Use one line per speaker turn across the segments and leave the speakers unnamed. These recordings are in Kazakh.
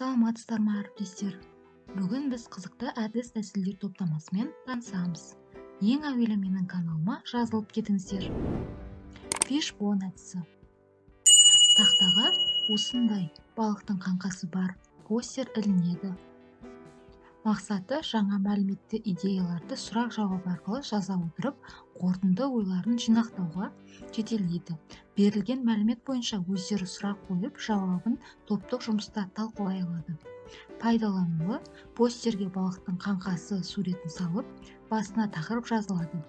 Саламатсыздар ма, әріптестер? Бүгін біз қызықты әдіс-тәсілдер топтамасымен танысамыз. Ең әуелі менің каналыма жазылып кетіңіздер. Фишбон әдісі. Тақтаға осындай балықтың қаңқасы бар постер ілінеді. Мақсаты жаңа мәліметті идеяларды сұрақ-жауап арқылы жаза отырып, қорытынды ойларын жинақтауға жетелейді. Берілген мәлімет бойынша өздері сұрақ қойып, жауабын топтық жұмыста талқылай алады. Пайдалануы: постерге балықтың қаңқасы суретін салып, басына тақырып жазылады.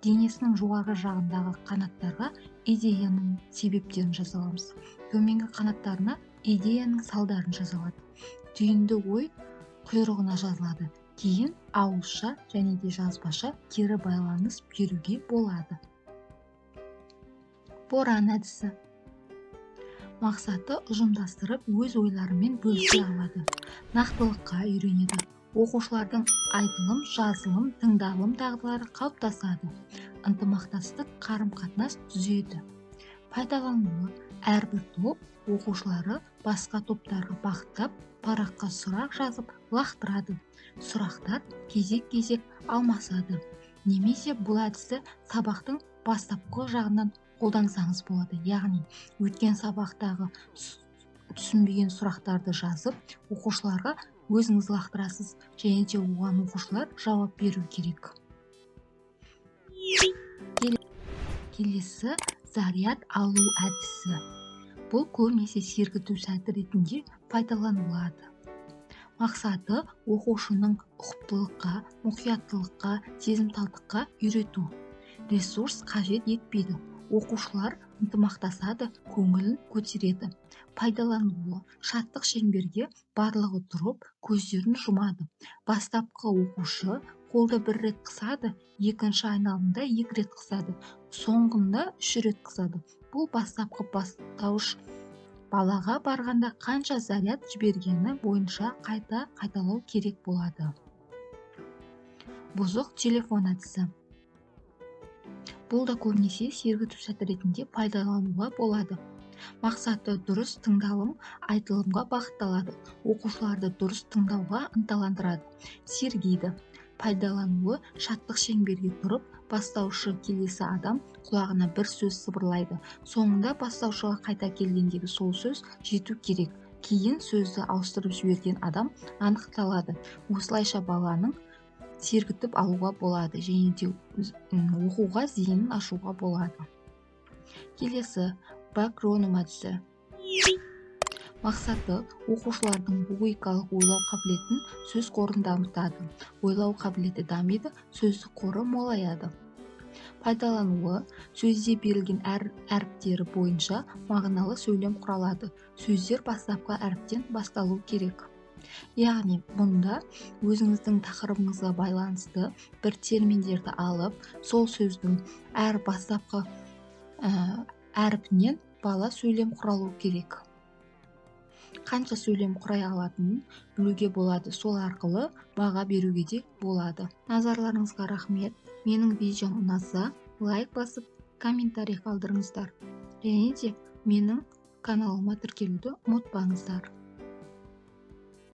Денесінің жоғарғы жағындағы қанаттарға идеяның себептерін жазаламыз. Төменгі қанаттарына идеяның салдарын жазалады. Түйінді ой құйрығына жазылады. Кейін ауызша және де жазбаша кері байланыс беруге болады. Боран әдісі. Мақсаты ұжымдастырып, өз ойларымен бөлісе алады. Нақтылыққа үйренеді. Оқушылардың айтылым, жазылым, тыңдалым дағдылары қалыптасады. Ынтымақтастық қарым-қатынас түзеді. Пайдалануы: әрбір топ оқушылары басқа топтарға бағыттап, параққа сұрақ жазып лақтырады. Сұрақтар кезек-кезек алмасады. Немесе бұл әдісті сабақтың бастапқы жағынан қолдансаңыз болады. Яғни, өткен сабақтағы түсінбеген сұрақтарды жазып, оқушыларға өзіңіз лақтырасыз, және де оған оқушылар жауап беру керек. Келесі заряд алу әдісі. Бұл көбінесе сергіту сәті ретінде пайдаланылады. Мақсаты оқушының ұқыптылыққа, мұқияттылыққа, сезімталдыққа үйрету. Ресурс қажет етпейді. Оқушылар ынтымақтасады, көңілін көтереді. Пайдалануы: шаттық шеңберге барлығы тұрып, көздерін жұмады. Бастапқы оқушы қолды бір рет қысады, екінші айналымда 2 рет қысады, соңғында 3 рет қысады. Бұл бастапқы бастауыш балаға барғанда қанша заряд жібергені бойынша қайталау керек болады. Бұзық телефон әдісі. Бұл да көбінесе сергіту сәті ретінде пайдалануға болады. Мақсаты дұрыс тыңдалым, айтылымға бағытталады. Оқушыларды дұрыс тыңдауға ынталандырады, сергейді. Пайдалануы: шаттық шеңберге тұрып, бастаушы келесі адам құлағына бір сөз сыбырлайды. Соңында бастаушыға қайта келгендегі сол сөз жету керек. Кейін сөзді ауыстырып жіберген адам анықталады. Осылайша баланың сергітіп алуға болады, және де оқуға зейінін ашуға болады. Келесі бакроном әдісі. Мақсаты оқушылардың логикалық ойлау қабілетін сөз қорын дамытады. Ойлау қабілеті дамиды, сөздік қоры молаяды. Пайдалануы: сөзде берілген әріптері бойынша мағыналы сөйлем құралады. Сөздер бастапқы әріптен басталу керек. Яғни, мұнда өзіңіздің тақырыбыңызға байланысты бір терминдерді алып, сол сөздің әр бастапқы әріпінен бала сөйлем құралу керек. Қанша сөйлем құрай алатынын білуге болады. Сол арқылы баға беруге де болады. Назарларыңызға рахмет. Менің видеом ұнаса, лайк басып, комментарий қалдырыңыздар. Және де менің каналыма тіркелуді ұмытпаңыздар.